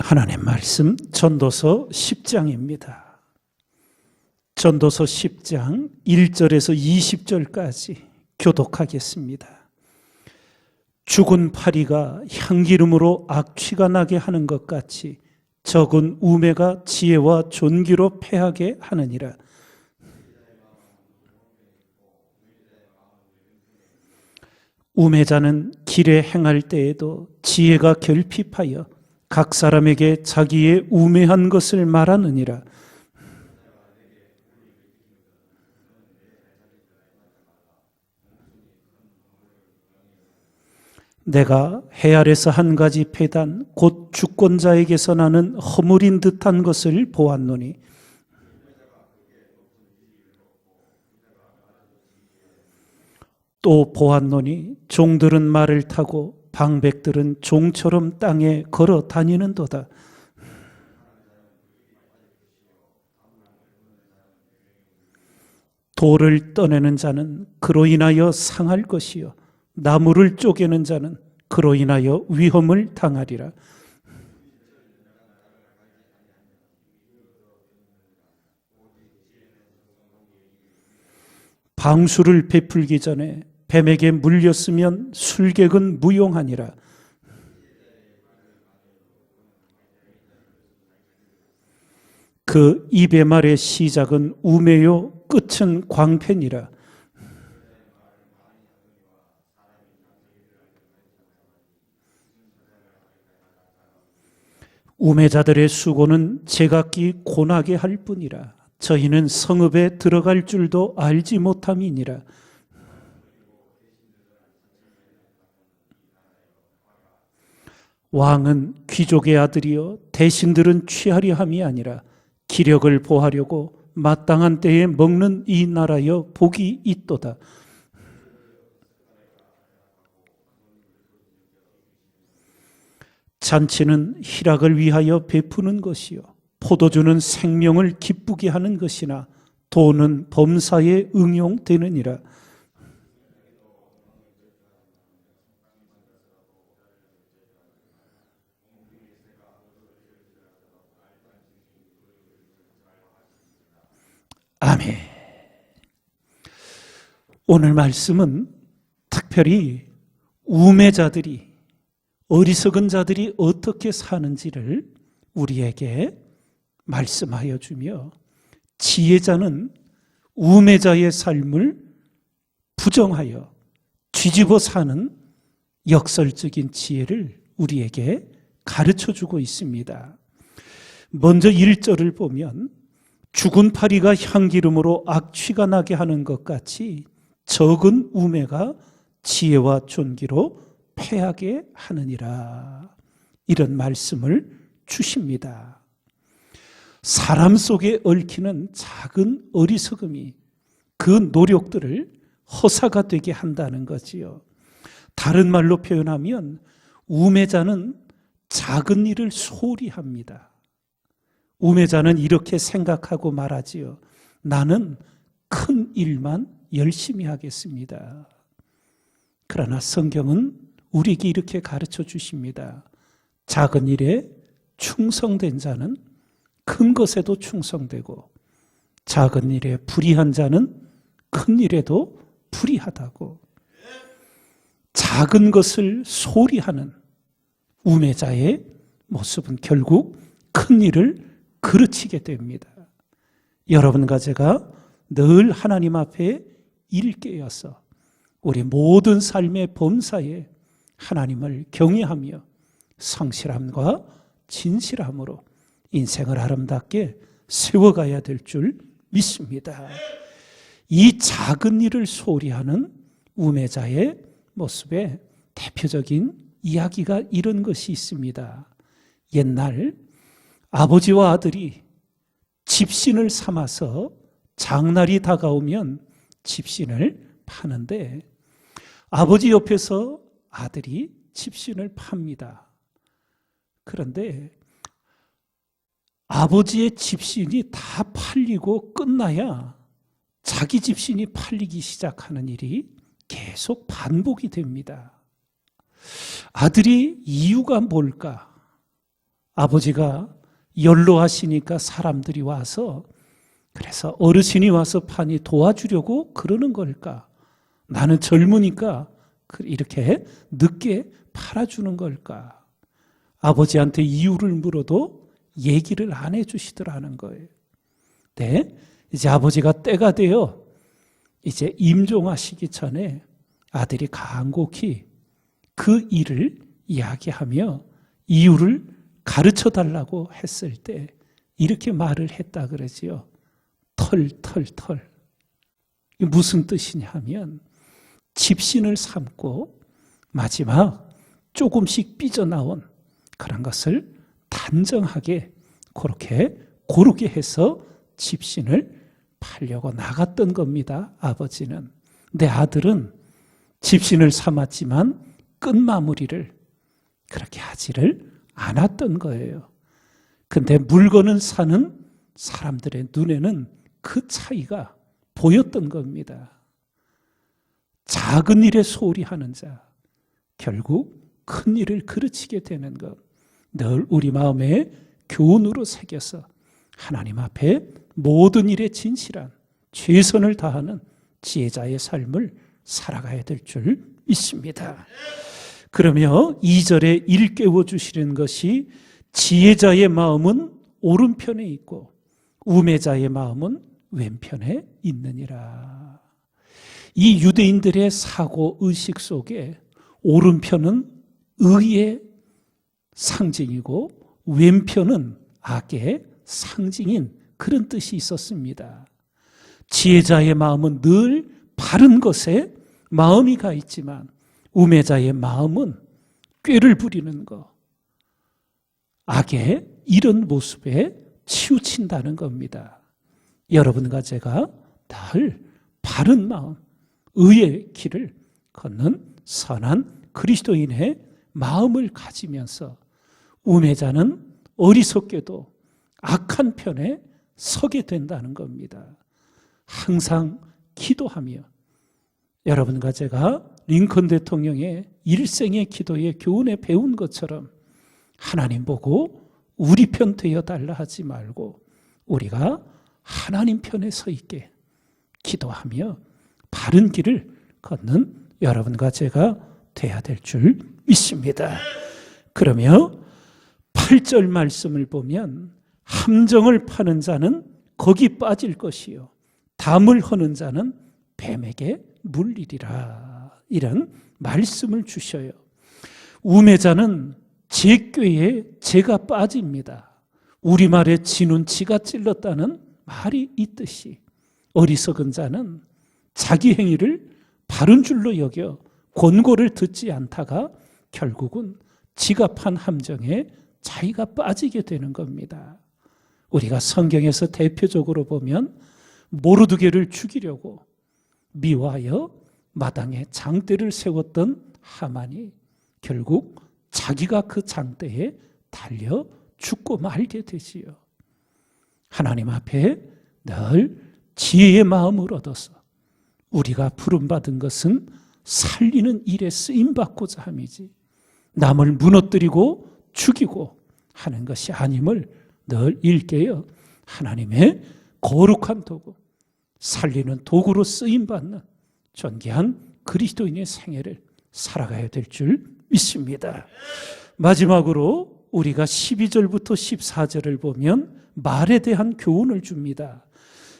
하나님 말씀 전도서 10장입니다. 전도서 10장 1절에서 20절까지 교독하겠습니다. 죽은 파리가 향기름으로 악취가 나게 하는 것 같이 적은 우매가 지혜와 존귀로 패하게 하느니라. 우매자는 길에 행할 때에도 지혜가 결핍하여 각 사람에게 자기의 우매한 것을 말하느니라. 내가 해 아래서 한 가지 폐단 곧 주권자에게서 나는 허물인 듯한 것을 보았노니 또 보았노니 종들은 말을 타고 방백들은 종처럼 땅에 걸어 다니는도다. 돌을 떠내는 자는 그로 인하여 상할 것이요 나무를 쪼개는 자는 그로 인하여 위험을 당하리라. 방수를 베풀기 전에 뱀에게 물렸으면 술객은 무용하니라. 그 입의 말의 시작은 우매요 끝은 광팬이라. 우매자들의 수고는 제각기 고나게 할 뿐이라. 저희는 성읍에 들어갈 줄도 알지 못함이니라. 왕은 귀족의 아들이요 대신들은 취하려 함이 아니라 기력을 보하려고 마땅한 때에 먹는 이 나라여 복이 있도다. 잔치는 희락을 위하여 베푸는 것이요 포도주는 생명을 기쁘게 하는 것이나 돈은 범사에 응용되느니라. 아멘. 오늘 말씀은 특별히 우매자들이 어리석은 자들이 어떻게 사는지를 우리에게 말씀하여 주며 지혜자는 우매자의 삶을 부정하여 뒤집어 사는 역설적인 지혜를 우리에게 가르쳐 주고 있습니다. 먼저 1절을 보면 죽은 파리가 향기름으로 악취가 나게 하는 것 같이 적은 우매가 지혜와 존귀로 패하게 하느니라. 이런 말씀을 주십니다. 사람 속에 얽히는 작은 어리석음이 그 노력들을 허사가 되게 한다는 거지요. 다른 말로 표현하면 우매자는 작은 일을 소홀히 합니다. 우매자는 이렇게 생각하고 말하지요. 나는 큰 일만 열심히 하겠습니다. 그러나 성경은 우리에게 이렇게 가르쳐 주십니다. 작은 일에 충성된 자는 큰 것에도 충성되고 작은 일에 불의한 자는 큰 일에도 불의하다고. 작은 것을 소홀히 하는 우매자의 모습은 결국 큰 일을 그르치게 됩니다. 여러분과 제가 늘 하나님 앞에 일깨어서 우리 모든 삶의 범사에 하나님을 경외하며 성실함과 진실함으로 인생을 아름답게 세워가야 될 줄 믿습니다. 이 작은 일을 소홀히 하는 우매자의 모습에 대표적인 이야기가 이런 것이 있습니다. 옛날 아버지와 아들이 집신을 삼아서 장날이 다가오면 집신을 파는데 아버지 옆에서 아들이 집신을 팝니다. 그런데 아버지의 집신이 다 팔리고 끝나야 자기 집신이 팔리기 시작하는 일이 계속 반복이 됩니다. 아들이 이유가 뭘까? 아버지가 연로하시니까 사람들이 와서, 그래서 어르신이 와서 판이 도와주려고 그러는 걸까? 나는 젊으니까 이렇게 늦게 팔아주는 걸까? 아버지한테 이유를 물어도 얘기를 안 해주시더라는 거예요. 네, 이제 아버지가 때가 되어 이제 임종하시기 전에 아들이 간곡히 그 일을 이야기하며 이유를 가르쳐 달라고 했을 때 이렇게 말을 했다 그러지요. 털. 이게 무슨 뜻이냐 하면 집신을 삼고 마지막 조금씩 삐져나온 그런 것을 단정하게 그렇게 고르게 해서 집신을 팔려고 나갔던 겁니다. 아버지는. 내 아들은 집신을 삼았지만 끝마무리를 그렇게 하지를 않았던 거예요. 근데 물건을 사는 사람들의 눈에는 그 차이가 보였던 겁니다. 작은 일에 소홀히 하는 자, 결국 큰 일을 그르치게 되는 것, 늘 우리 마음에 교훈으로 새겨서 하나님 앞에 모든 일에 진실한 최선을 다하는 지혜자의 삶을 살아가야 될 줄 믿습니다. 그러며 2절에 일깨워 주시는 것이 지혜자의 마음은 오른편에 있고 우매자의 마음은 왼편에 있느니라. 이 유대인들의 사고 의식 속에 오른편은 의의 상징이고 왼편은 악의 상징인 그런 뜻이 있었습니다. 지혜자의 마음은 늘 바른 것에 마음이 가 있지만 우매자의 마음은 꾀를 부리는 것, 악의 이런 모습에 치우친다는 겁니다. 여러분과 제가 늘 바른 마음, 의의 길을 걷는 선한 그리스도인의 마음을 가지면서 우매자는 어리석게도 악한 편에 서게 된다는 겁니다. 항상 기도하며 여러분과 제가 링컨 대통령의 일생의 기도의 교훈에 배운 것처럼 하나님 보고 우리 편 되어 달라 하지 말고 우리가 하나님 편에 서 있게 기도하며 바른 길을 걷는 여러분과 제가 돼야 될 줄 믿습니다. 그러며 8절 말씀을 보면 함정을 파는 자는 거기 빠질 것이요 담을 허는 자는 뱀에게 물리리라. 이런 말씀을 주셔요. 우매자는 제 꾀에 제가 빠집니다. 우리말에 지는 지가 찔렀다는 말이 있듯이 어리석은 자는 자기 행위를 바른 줄로 여겨 권고를 듣지 않다가 결국은 지가 판 함정에 자기가 빠지게 되는 겁니다. 우리가 성경에서 대표적으로 보면 모르드게를 죽이려고 미워하여 마당에 장대를 세웠던 하만이 결국 자기가 그 장대에 달려 죽고 말게 되지요. 하나님 앞에 늘 지혜의 마음을 얻어서 우리가 부름받은 것은 살리는 일에 쓰임받고자 함이지 남을 무너뜨리고 죽이고 하는 것이 아님을 늘 일깨어 하나님의 거룩한 도구, 살리는 도구로 쓰임받는 존귀한 그리스도인의 생애를 살아가야 될 줄 믿습니다. 마지막으로 우리가 12절부터 14절을 보면 말에 대한 교훈을 줍니다.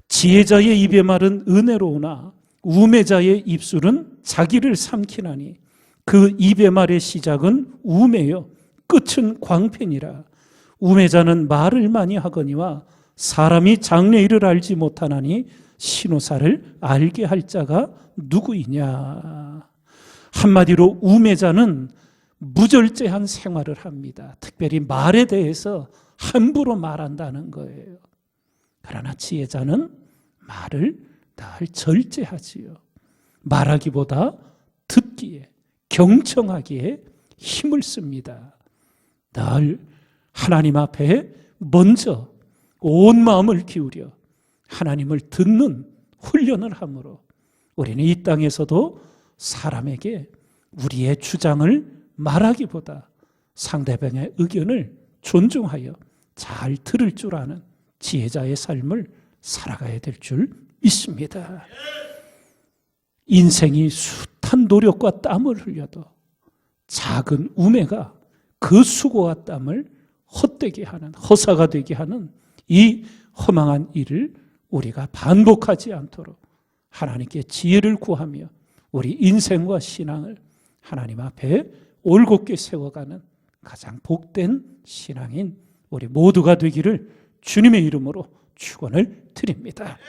지혜자의 입의 말은 은혜로우나 우매자의 입술은 자기를 삼키나니 그 입의 말의 시작은 우매요 끝은 광팬이라. 우매자는 말을 많이 하거니와 사람이 장래일을 알지 못하나니 신호사를 알게 할 자가 누구이냐. 한마디로 우매자는 무절제한 생활을 합니다. 특별히 말에 대해서 함부로 말한다는 거예요. 그러나 지혜자는 말을 늘 절제하지요. 말하기보다 듣기에 경청하기에 힘을 씁니다. 늘 하나님 앞에 먼저 온 마음을 기울여 하나님을 듣는 훈련을 함으로 우리는 이 땅에서도 사람에게 우리의 주장을 말하기보다 상대방의 의견을 존중하여 잘 들을 줄 아는 지혜자의 삶을 살아가야 될 줄 믿습니다. 인생이 숱한 노력과 땀을 흘려도 작은 우매가 그 수고와 땀을 헛되게 하는, 허사가 되게 하는 이 허망한 일을 우리가 반복하지 않도록 하나님께 지혜를 구하며 우리 인생과 신앙을 하나님 앞에 올곧게 세워가는 가장 복된 신앙인 우리 모두가 되기를 주님의 이름으로 축원을 드립니다.